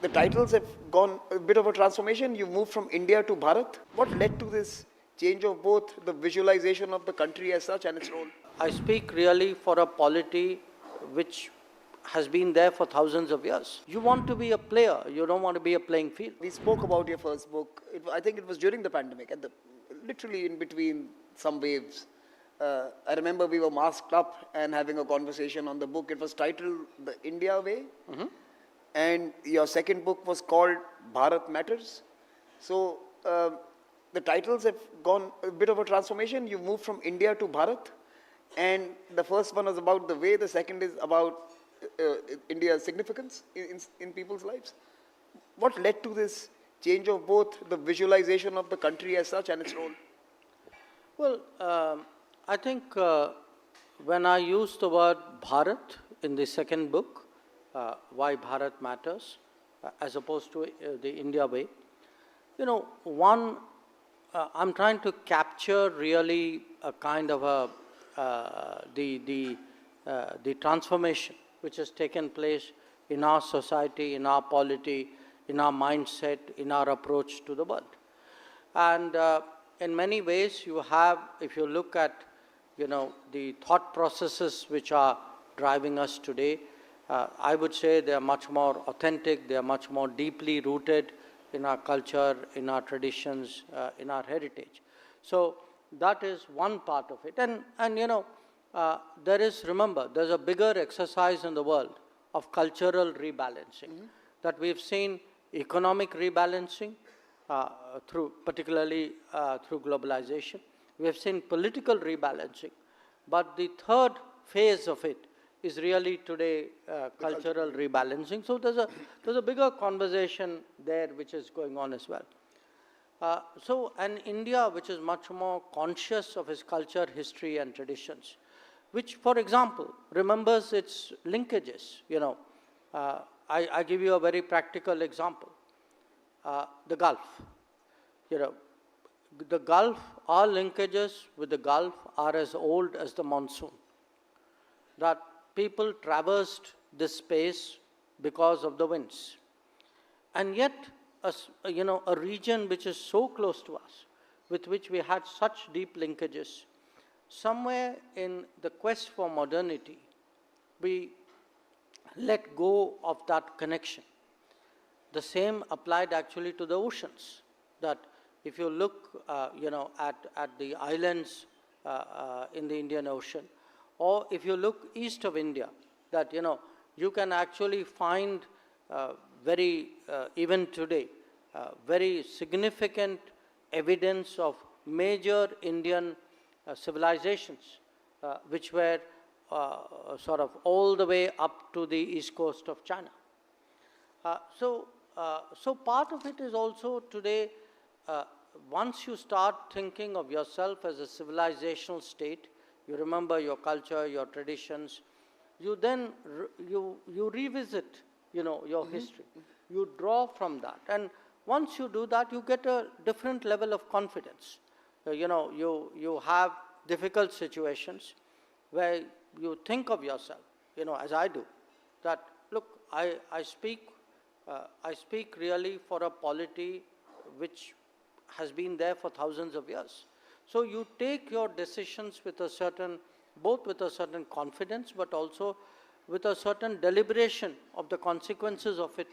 The titles have gone a bit of a transformation. You moved from India to Bharat. What led to this change of both the visualization of the country as such and its role? I speak really for a polity which has been there for thousands of years. You want to be a player, you don't want to be a playing field. We spoke about your first book. I think it was during the pandemic, literally in between some waves. I remember we were masked up and having a conversation on the book. It was titled The India Way. And your second book was called Bharat Matters. So the titles have gone a bit of a transformation. You moved from India to Bharat. And the first one was about the way, the second is about India's significance in people's lives. What led to this change of both the visualization of the country as such and its role? Well, I think when I used the word Bharat in the second book, Why Bharat Matters, as opposed to the India Way, I'm trying to capture really a kind of the transformation which has taken place in our society, in our polity, in our mindset, in our approach to the world. And in many ways you have, if you look at, the thought processes which are driving us today, I would say they are much more authentic, they are much more deeply rooted in our culture, in our traditions, in our heritage. So that is one part of it. And remember, there's a bigger exercise in the world of cultural rebalancing, that we've seen economic rebalancing particularly through globalization. We have seen political rebalancing, but the third phase of it is really today cultural rebalancing. So there's a bigger conversation there which is going on as well. So an India which is much more conscious of its culture, history and traditions, which, for example, remembers its linkages. I give you a very practical example. The Gulf. The Gulf, our linkages with the Gulf are as old as the monsoon. That people traversed this space because of the winds. And yet, a region which is so close to us, with which we had such deep linkages, somewhere in the quest for modernity, we let go of that connection. The same applied actually to the oceans, that if you look at the islands in the Indian Ocean, or if you look east of India, that you can actually find even today, very significant evidence of major Indian civilizations which were sort of all the way up to the east coast of China. So part of it is also today, once you start thinking of yourself as a civilizational state, you remember your culture, your traditions, you then you revisit your history. You draw from that. And once you do that, you get a different level of confidence. You have difficult situations where you think of yourself, as I do, that, look, I speak really for a polity which has been there for thousands of years. So you take your decisions with both with a certain confidence, but also with a certain deliberation of the consequences of it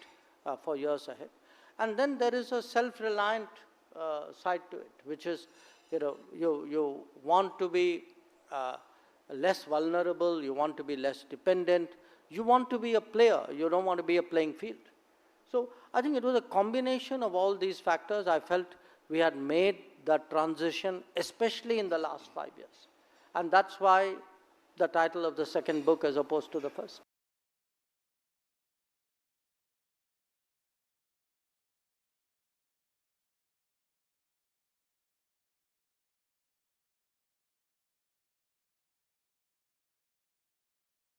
for years ahead. And then there is a self-reliant side to it, which is, you want to be less vulnerable, you want to be less dependent, you want to be a player, you don't want to be a playing field. So I think it was a combination of all these factors. I felt we had made that transition, especially in the last 5 years. And that's why the title of the second book as opposed to the first.